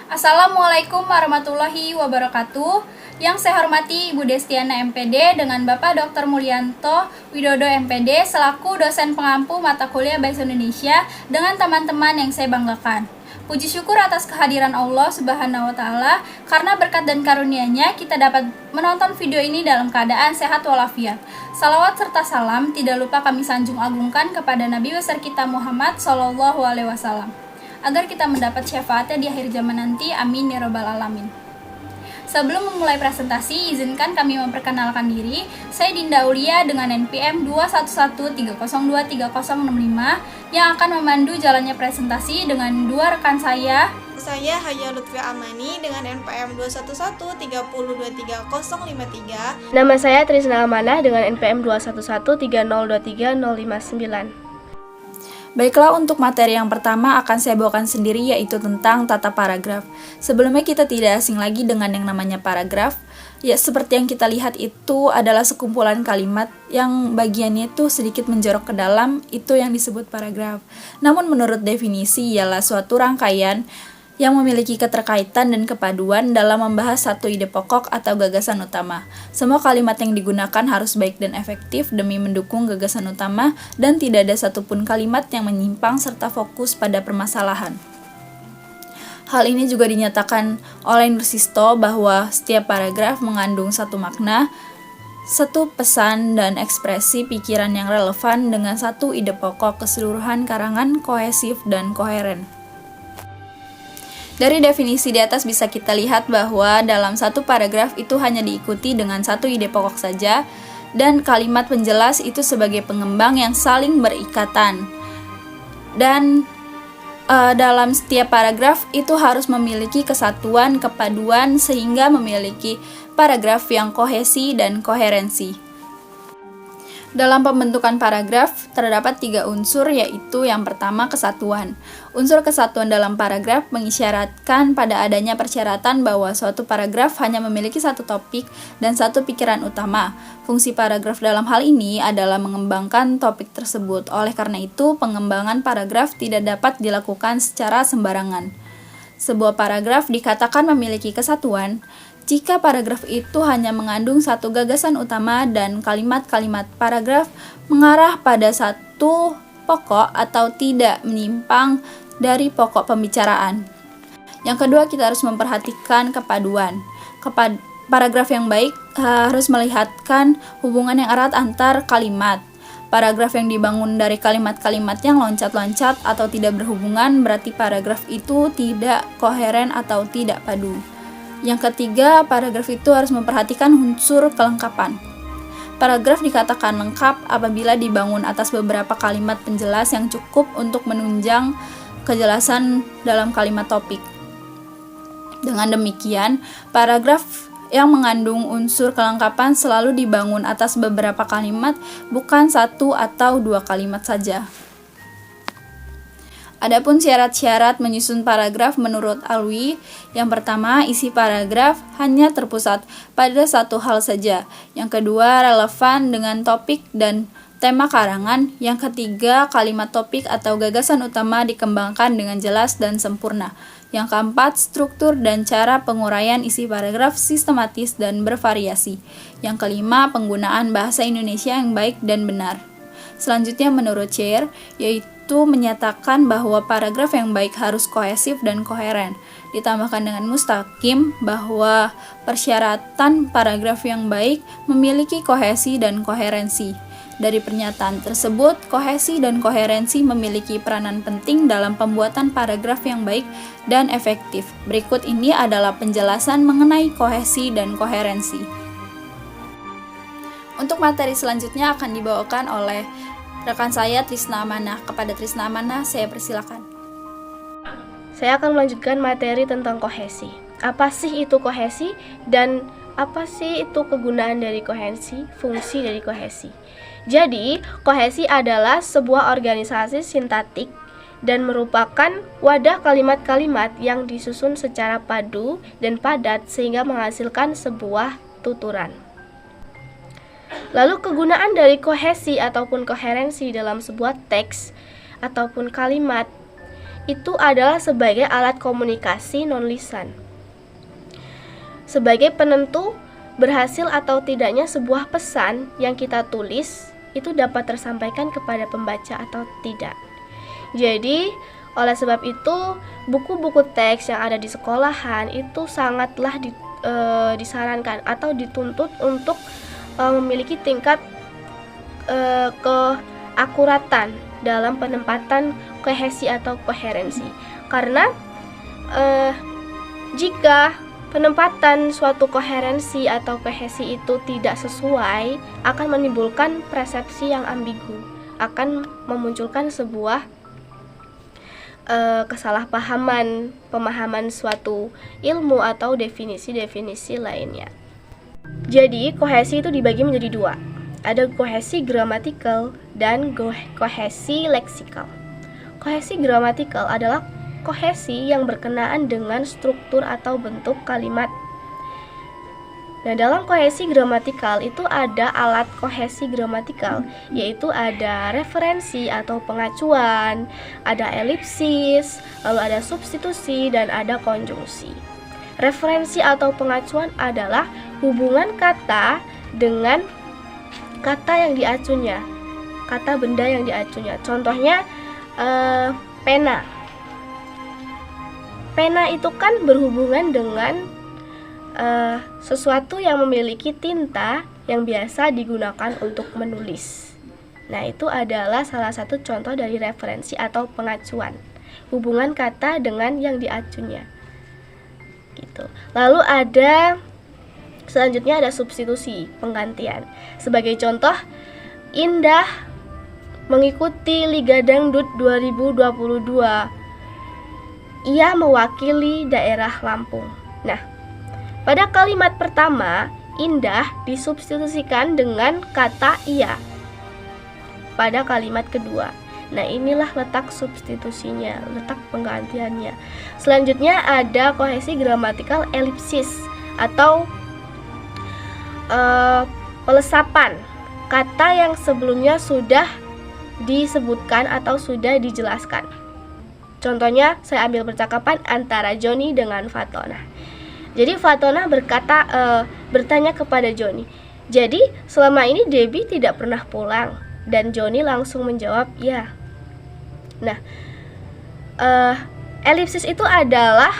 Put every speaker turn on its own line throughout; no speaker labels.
Assalamualaikum warahmatullahi wabarakatuh. Yang saya hormati Ibu Destiana MPD dengan Bapak Dr. Mulyanto Widodo MPD selaku dosen pengampu mata kuliah Bahasa Indonesia dengan teman-teman yang saya banggakan. Puji syukur atas kehadiran Allah Subhanahu wa Ta'ala, karena berkat dan karunia-Nya kita dapat menonton video ini dalam keadaan sehat walafiat. Salawat serta salam tidak lupa kami sanjung agungkan kepada Nabi besar kita Muhammad SAW, agar kita mendapat syafaatnya di akhir zaman nanti. Amin ya robbal alamin. Sebelum memulai presentasi, izinkan kami memperkenalkan diri. Saya Dinda Aulia dengan NPM 21130230065 yang akan memandu jalannya presentasi dengan dua rekan saya.
Saya Haya Lutfia Amani dengan NPM 21130230053.
Nama saya Trisna Amanah dengan NPM 21130230059.
Baiklah, untuk materi yang pertama akan saya bawakan sendiri, yaitu tentang tata paragraf. Sebelumnya kita tidak asing lagi dengan yang namanya paragraf. Ya, seperti yang kita lihat itu adalah sekumpulan kalimat yang bagiannya itu sedikit menjorok ke dalam, itu yang disebut paragraf. Namun menurut definisi ialah suatu rangkaian yang memiliki keterkaitan dan kepaduan dalam membahas satu ide pokok atau gagasan utama. Semua kalimat yang digunakan harus baik dan efektif demi mendukung gagasan utama, dan tidak ada satupun kalimat yang menyimpang serta fokus pada permasalahan. Hal ini juga dinyatakan oleh Nursisto bahwa setiap paragraf mengandung satu makna, satu pesan dan ekspresi pikiran yang relevan dengan satu ide pokok keseluruhan karangan kohesif dan koheren. Dari definisi di atas bisa kita lihat bahwa dalam satu paragraf itu hanya diikuti dengan satu ide pokok saja, dan kalimat penjelas itu sebagai pengembang yang saling berikatan. Dan dalam setiap paragraf itu harus memiliki kesatuan, kepaduan, sehingga memiliki paragraf yang kohesi dan koherensi. Dalam pembentukan paragraf terdapat 3 unsur, yaitu yang pertama kesatuan. Unsur kesatuan dalam paragraf mengisyaratkan pada adanya persyaratan bahwa suatu paragraf hanya memiliki satu topik dan satu pikiran utama. Fungsi paragraf dalam hal ini adalah mengembangkan topik tersebut. Oleh karena itu, pengembangan paragraf tidak dapat dilakukan secara sembarangan. Sebuah paragraf dikatakan memiliki kesatuan jika paragraf itu hanya mengandung satu gagasan utama dan kalimat-kalimat paragraf mengarah pada satu pokok atau tidak menyimpang dari pokok pembicaraan. Yang kedua, kita harus memperhatikan kepaduan. Paragraf yang baik harus melihatkan hubungan yang erat antar kalimat. Paragraf yang dibangun dari kalimat-kalimat yang loncat-loncat atau tidak berhubungan berarti paragraf itu tidak koheren atau tidak padu. Yang ketiga, paragraf itu harus memperhatikan unsur kelengkapan. Paragraf dikatakan lengkap apabila dibangun atas beberapa kalimat penjelas yang cukup untuk menunjang kejelasan dalam kalimat topik. Dengan demikian, paragraf yang mengandung unsur kelengkapan selalu dibangun atas beberapa kalimat, bukan satu atau dua kalimat saja. Adapun syarat-syarat menyusun paragraf menurut Alwi, yang pertama, isi paragraf hanya terpusat pada satu hal saja. Yang kedua, relevan dengan topik dan tema karangan. Yang ketiga, kalimat topik atau gagasan utama dikembangkan dengan jelas dan sempurna. Yang keempat, struktur dan cara penguraian isi paragraf sistematis dan bervariasi. Yang kelima, penggunaan bahasa Indonesia yang baik dan benar. Selanjutnya, menurut Chair, yaitu menyatakan bahwa paragraf yang baik harus kohesif dan koheren. Ditambahkan dengan mustaqim bahwa persyaratan paragraf yang baik memiliki kohesi dan koherensi. Dari pernyataan tersebut, kohesi dan koherensi memiliki peranan penting dalam pembuatan paragraf yang baik dan efektif. Berikut ini adalah penjelasan mengenai kohesi dan koherensi. Untuk materi selanjutnya akan dibawakan oleh rekan saya Trisna Amanah. Kepada Trisna Amanah saya persilakan.
Saya akan melanjutkan materi tentang kohesi. Apa sih itu kohesi dan apa sih itu kegunaan dari kohesi, fungsi dari kohesi? Jadi, kohesi adalah sebuah organisasi sintaktik dan merupakan wadah kalimat-kalimat yang disusun secara padu dan padat sehingga menghasilkan sebuah tuturan. Lalu kegunaan dari kohesi ataupun koherensi dalam sebuah teks ataupun kalimat itu adalah sebagai alat komunikasi non-lisan. Sebagai penentu berhasil atau tidaknya sebuah pesan yang kita tulis itu dapat tersampaikan kepada pembaca atau tidak. Jadi, oleh sebab itu, buku-buku teks yang ada di sekolahan itu sangatlah disarankan atau dituntut untuk memiliki tingkat keakuratan dalam penempatan kohesi atau koherensi. Karena jika penempatan suatu koherensi atau kohesi itu tidak sesuai, akan menimbulkan persepsi yang ambigu, akan memunculkan sebuah kesalahpahaman, pemahaman suatu ilmu atau definisi-definisi lainnya. Jadi, kohesi itu dibagi menjadi dua. Ada kohesi gramatikal dan kohesi leksikal. Kohesi gramatikal adalah kohesi yang berkenaan dengan struktur atau bentuk kalimat. Nah, dalam kohesi gramatikal itu ada alat kohesi gramatikal, yaitu ada referensi atau pengacuan, ada elipsis, lalu ada substitusi, dan ada konjungsi. Referensi atau pengacuan adalah hubungan kata dengan kata yang diacunya, kata benda yang diacunya. Contohnya pena. Pena itu kan berhubungan dengan sesuatu yang memiliki tinta yang biasa digunakan untuk menulis. Nah, itu adalah salah satu contoh dari referensi atau pengacuan, hubungan kata dengan yang diacunya. Gitu. Lalu selanjutnya ada substitusi, penggantian. Sebagai contoh, Indah mengikuti Liga Dangdut 2022. Ia mewakili daerah Lampung. Nah, pada kalimat pertama, Indah disubstitusikan dengan kata ia pada kalimat kedua. Nah, inilah letak substitusinya, letak penggantiannya. Selanjutnya ada kohesi gramatikal elipsis atau pelesapan kata yang sebelumnya sudah disebutkan atau sudah dijelaskan. Contohnya, saya ambil percakapan antara Joni dengan Fatona. Jadi Fatona bertanya kepada Joni, jadi selama ini Debbie tidak pernah pulang? Dan Joni langsung menjawab ya. Nah, elipsis itu adalah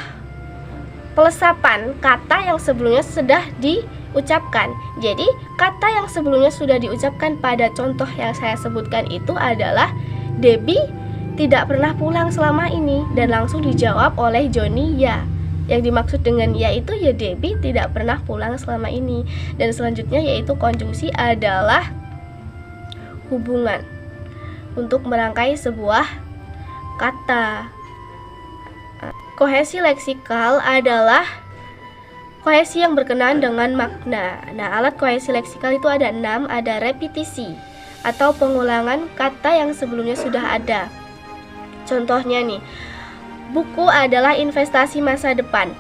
pelesapan kata yang sebelumnya sudah diucapkan. Jadi kata yang sebelumnya sudah diucapkan pada contoh yang saya sebutkan itu adalah Debbie tidak pernah pulang selama ini, dan langsung dijawab oleh Joni ya. Yang dimaksud dengan ya itu ya Debbie tidak pernah pulang selama ini. Dan selanjutnya yaitu konjungsi adalah hubungan untuk merangkai sebuah kata. Kohesi leksikal adalah kohesi yang berkenaan dengan makna. Nah, alat kohesi leksikal itu ada 6, ada repetisi atau pengulangan kata yang sebelumnya sudah ada. Contohnya nih, buku adalah investasi masa depan.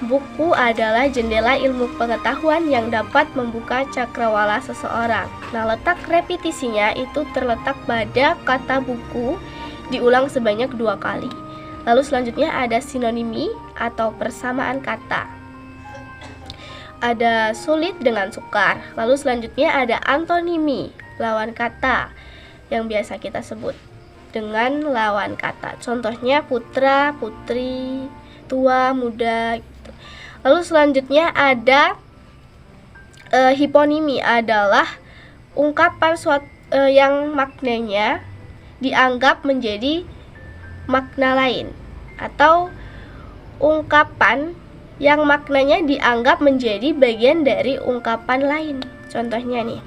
Buku adalah jendela ilmu pengetahuan yang dapat membuka cakrawala seseorang. Nah, letak repetisinya itu terletak pada kata buku diulang sebanyak 2 kali. Lalu selanjutnya ada sinonimi atau persamaan kata. Ada sulit dengan sukar. Lalu selanjutnya ada antonimi, lawan kata yang biasa kita sebut dengan lawan kata. Contohnya putra, putri, tua, muda gitu. Lalu selanjutnya ada hiponimi, adalah ungkapan yang maknanya dianggap menjadi makna lain, atau ungkapan yang maknanya dianggap menjadi bagian dari ungkapan lain. Contohnya nih,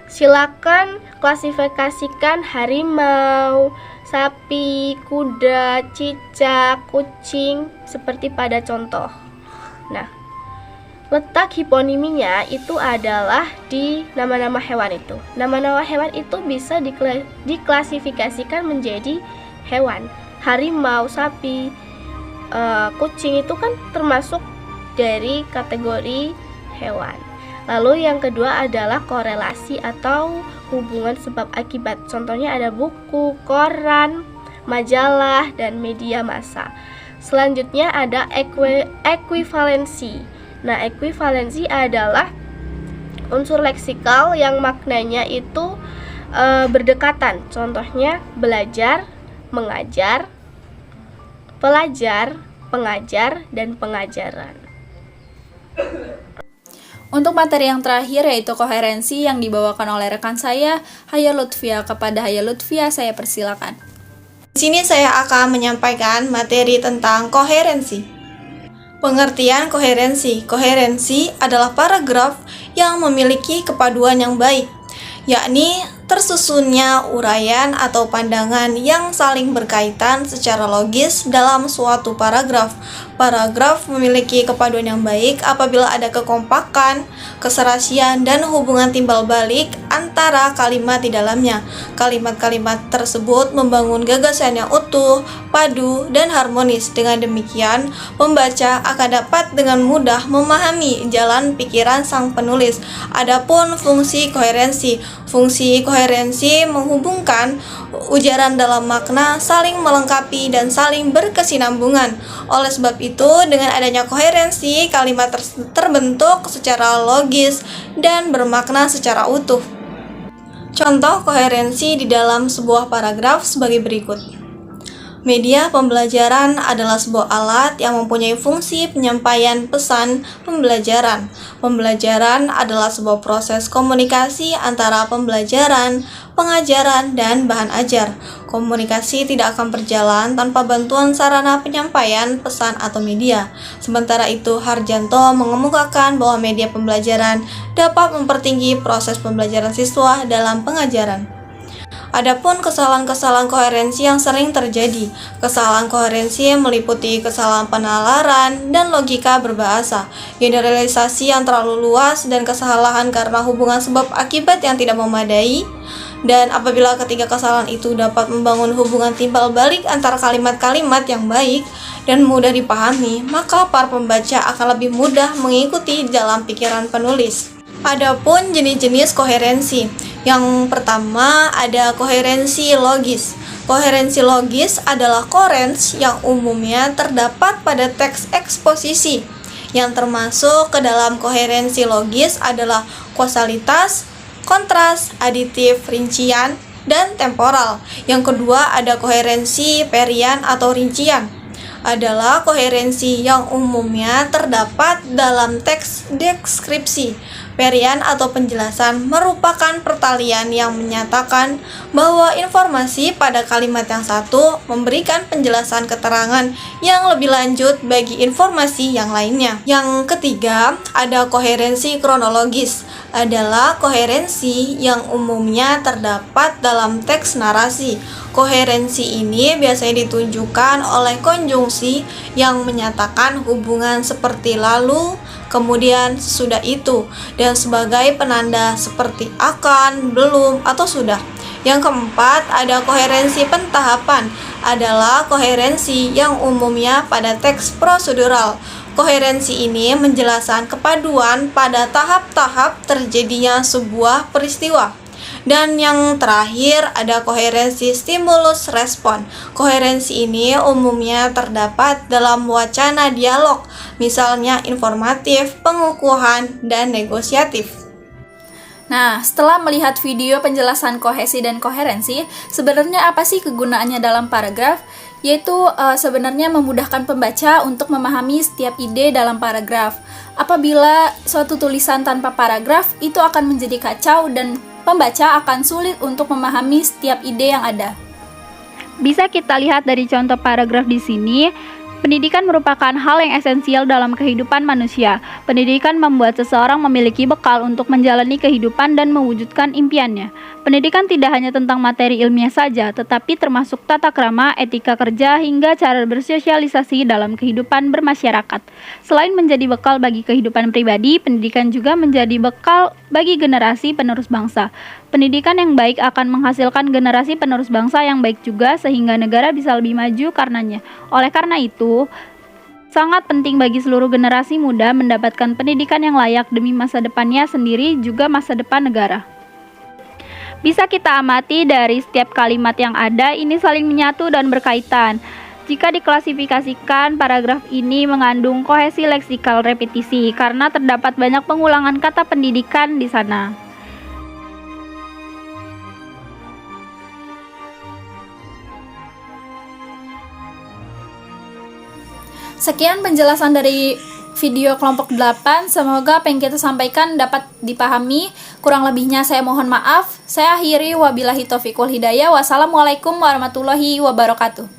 silakan klasifikasikan harimau, sapi, kuda, cicak, kucing seperti pada contoh. Nah, letak hiponiminya itu adalah di nama-nama hewan itu. Nama-nama hewan itu bisa diklasifikasikan menjadi hewan. Harimau, sapi, kucing itu kan termasuk dari kategori hewan. Lalu yang kedua adalah korelasi atau hubungan sebab akibat. Contohnya ada buku, koran, majalah, dan media massa. Selanjutnya ada ekuivalensi. Nah, ekuivalensi adalah unsur leksikal yang maknanya itu berdekatan. Contohnya belajar, mengajar, pelajar, pengajar, dan pengajaran.
Untuk materi yang terakhir yaitu koherensi yang dibawakan oleh rekan saya, Haya Lutfia. Kepada Haya Lutfia, saya persilakan.
Di sini saya akan menyampaikan materi tentang koherensi. Pengertian koherensi. Koherensi adalah paragraf yang memiliki kepaduan yang baik, yakni tersusunnya uraian atau pandangan yang saling berkaitan secara logis dalam suatu paragraf. Paragraf memiliki kepaduan yang baik apabila ada kekompakan, keserasian, dan hubungan timbal balik antara kalimat di dalamnya. Kalimat-kalimat tersebut membangun gagasan yang utuh, padu, dan harmonis. Dengan demikian, pembaca akan dapat dengan mudah memahami jalan pikiran sang penulis. Adapun fungsi koherensi. Fungsi koherensi menghubungkan ujaran dalam makna, saling melengkapi, dan saling berkesinambungan. Oleh sebab itu, dengan adanya koherensi, kalimat terbentuk secara logis dan bermakna secara utuh. Contoh koherensi di dalam sebuah paragraf sebagai berikut. Media pembelajaran adalah sebuah alat yang mempunyai fungsi penyampaian pesan pembelajaran. Pembelajaran adalah sebuah proses komunikasi antara pembelajaran, pengajaran, dan bahan ajar. Komunikasi tidak akan berjalan tanpa bantuan sarana penyampaian pesan atau media. Sementara itu, Harjanto mengemukakan bahwa media pembelajaran dapat mempertinggi proses pembelajaran siswa dalam pengajaran. Adapun kesalahan-kesalahan koherensi yang sering terjadi. Kesalahan koherensi meliputi kesalahan penalaran dan logika berbahasa, generalisasi yang terlalu luas, dan kesalahan karena hubungan sebab akibat yang tidak memadai. Dan apabila ketiga kesalahan itu dapat membangun hubungan timbal balik antara kalimat-kalimat yang baik dan mudah dipahami, maka para pembaca akan lebih mudah mengikuti jalan pikiran penulis. Adapun jenis-jenis koherensi. Yang pertama ada koherensi logis. Koherensi logis adalah koherens yang umumnya terdapat pada teks eksposisi. Yang termasuk ke dalam koherensi logis adalah kausalitas, kontras, aditif, rincian, dan temporal. Yang kedua ada koherensi perian atau rincian. Adalah koherensi yang umumnya terdapat dalam teks deskripsi. Perian atau penjelasan merupakan pertalian yang menyatakan bahwa informasi pada kalimat yang satu memberikan penjelasan keterangan yang lebih lanjut bagi informasi yang lainnya. Yang ketiga, ada koherensi kronologis. Adalah koherensi yang umumnya terdapat dalam teks narasi. Koherensi ini biasanya ditunjukkan oleh konjungsi yang menyatakan hubungan seperti lalu, kemudian sesudah itu, dan sebagai penanda seperti akan, belum, atau sudah. Yang keempat, ada koherensi pentahapan. Adalah koherensi yang umumnya pada teks prosedural. Koherensi ini menjelaskan kepaduan pada tahap-tahap terjadinya sebuah peristiwa. Dan yang terakhir ada koherensi stimulus respon. Koherensi ini umumnya terdapat dalam wacana dialog, misalnya informatif, pengukuhan, dan negosiatif.
Nah, setelah melihat video penjelasan kohesi dan koherensi, sebenarnya apa sih kegunaannya dalam paragraf? Yaitu sebenarnya memudahkan pembaca untuk memahami setiap ide dalam paragraf. Apabila suatu tulisan tanpa paragraf, itu akan menjadi kacau dan pembaca akan sulit untuk memahami setiap ide yang ada.
Bisa kita lihat dari contoh paragraf di sini. Pendidikan merupakan hal yang esensial dalam kehidupan manusia. Pendidikan membuat seseorang memiliki bekal untuk menjalani kehidupan dan mewujudkan impiannya. Pendidikan tidak hanya tentang materi ilmiah saja, tetapi termasuk tata krama, etika kerja, hingga cara bersosialisasi dalam kehidupan bermasyarakat. Selain menjadi bekal bagi kehidupan pribadi, pendidikan juga menjadi bekal bagi generasi penerus bangsa. Pendidikan yang baik akan menghasilkan generasi penerus bangsa yang baik juga, sehingga negara bisa lebih maju karenanya. Oleh karena itu, sangat penting bagi seluruh generasi muda mendapatkan pendidikan yang layak demi masa depannya sendiri juga masa depan negara. Bisa kita amati dari setiap kalimat yang ada, ini saling menyatu dan berkaitan. Jika diklasifikasikan, paragraf ini mengandung kohesi leksikal repetisi karena terdapat banyak pengulangan kata pendidikan di sana.
Sekian penjelasan dari video kelompok 8. Semoga apa yang kita sampaikan dapat dipahami. Kurang lebihnya saya mohon maaf. Saya akhiri, wabillahi taufiq wal hidayah. Wassalamualaikum warahmatullahi wabarakatuh.